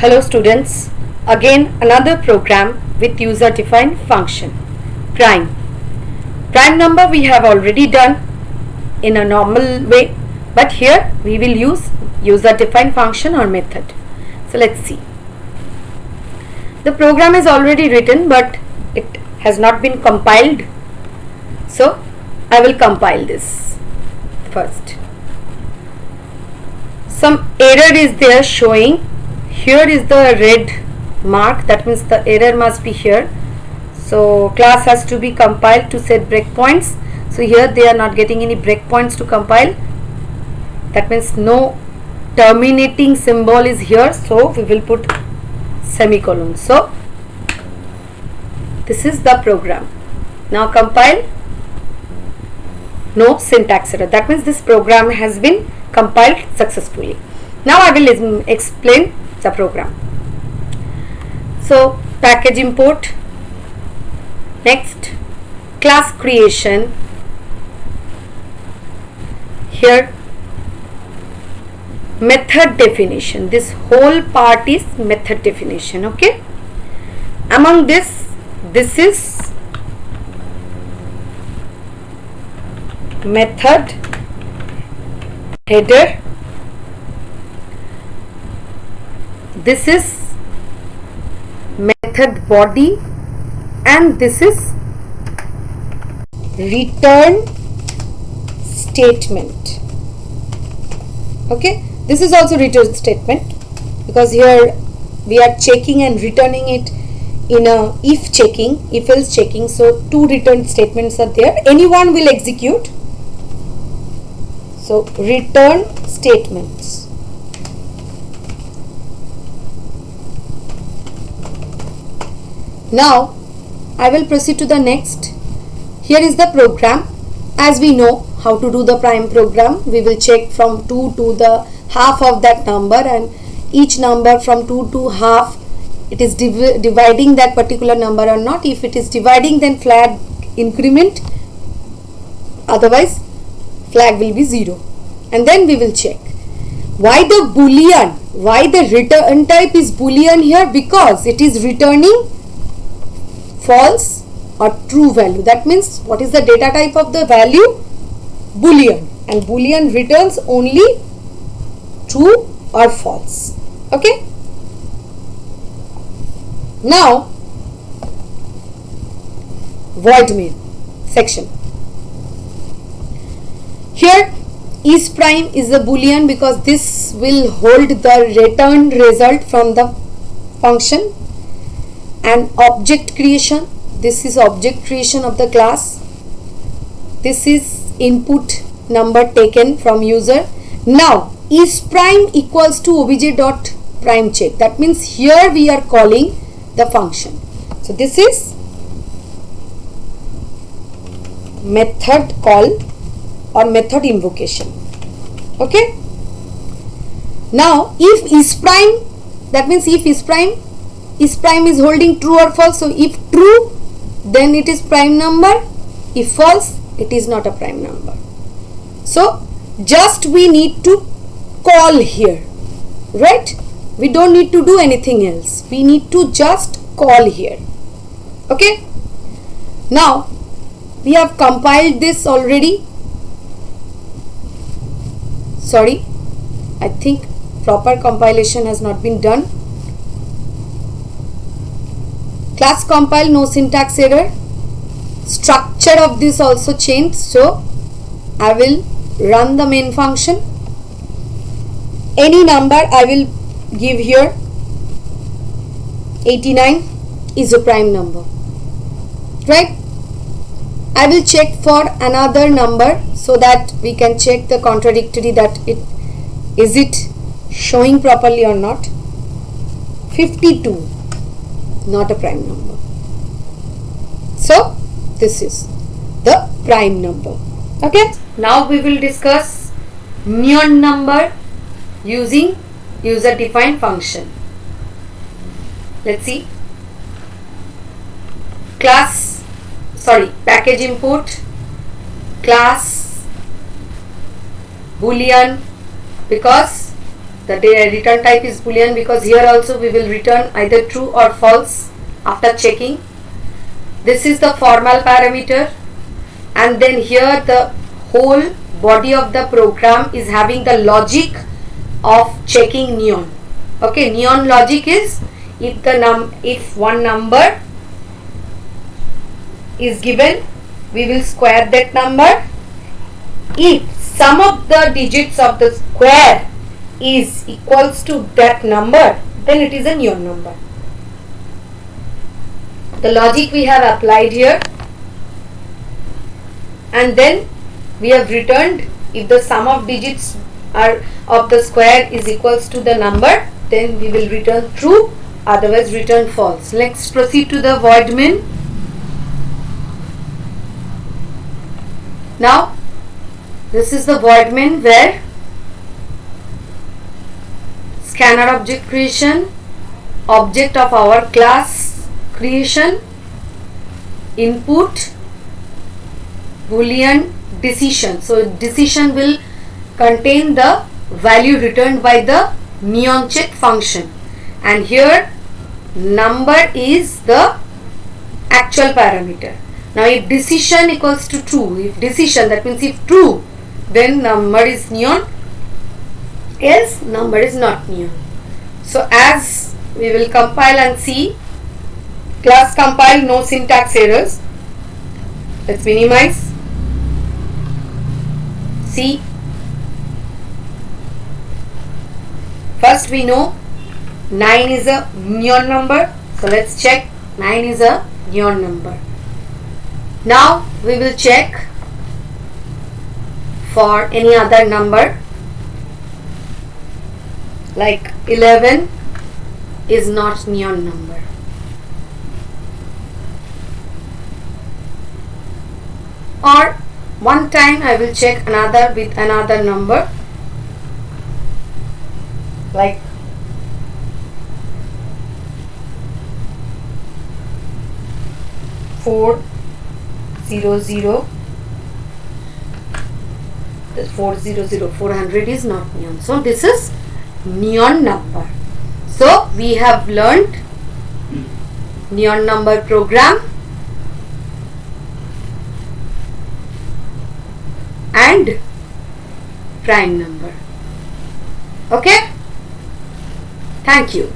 Hello students, again another program with user defined function, prime. Prime number we have already done in a normal way, but here we will use user defined function or method. So let's see. The program is already written but it has not been compiled. So I will compile this first. Some error is there showing. Here is the red mark, that means the error must be here. So class has to be compiled to set breakpoints. So here they are not getting any breakpoints to compile. That means no terminating symbol is here. So we will put semicolon. So this is the program. Now compile. No syntax error. That means this program has been compiled successfully. Now I will explain the program. So package import, next class creation, here method definition. This whole part is method definition. Okay, among this is method header, this is method body, and this is return statement. Okay, this is also return statement because here we are checking and returning it in a if checking, if else checking. So two return statements are there, any one will execute. So return statements. Now I will proceed to the next. Here is the program. As we know how to do the prime program, we will check from 2 to the half of that number, and each number from 2 to half, it is dividing that particular number or not. If it is dividing, then flag increment, otherwise flag will be 0, and then we will check. Why the boolean, why the return type is boolean here? Because it is returning false or true value. That means what is the data type of the value? Boolean, and boolean returns only true or false. Okay, now void main section. Here is prime is a boolean because this will hold the returned result from the function. And object creation, this is object creation of the class. This is input number taken from user. Now is prime equals to obj dot prime check. That means here we are calling the function. So this is method call or method invocation. Okay, now if is prime, that means if is prime is holding true or false. So if true, then it is prime number. If false, it is not a prime number. So just we need to call here, right? We don't need to do anything else. We need to just call here. Okay, now we have compiled this already. Sorry, I think proper compilation has not been done. Class compile, no syntax error. Structure of this also changed. So I will run the main function. Any number I will give here. 89 is a prime number, right? I will check for another number so that we can check the contradictory, that is it showing properly or not. 52, not a prime number. So this is the prime number. Okay, now we will discuss neon number using user defined function. Let's see. Package import, class boolean, because The return type is boolean because here also we will return either true or false after checking. This is the formal parameter, and then here the whole body of the program is having the logic of checking neon. Okay, neon logic is if one number is given, we will square that number. If sum of the digits of the square is equals to that number, then it is a neon number. The logic we have applied here, and then we have returned if the sum of digits are of the square is equals to the number, then we will return true, otherwise return false. Let's proceed to the void main. Now this is the void main where scanner object creation, object of our class creation, input, boolean, decision. So decision will contain the value returned by the neon check function, and here number is the actual parameter. Now if decision equals to true, if decision, that means if true, then number is neon, else number is not neon. So as we will compile and see, class compile, no syntax errors. Let's minimize. See, first we know 9 is a neon number, so let's check 9 is a neon number. Now we will check for any other number, like 11 is not neon number. Or one time I will check another with another number, like 400. This 400 is not neon, so this is neon number. So we have learned neon number program and prime number. Okay, thank you.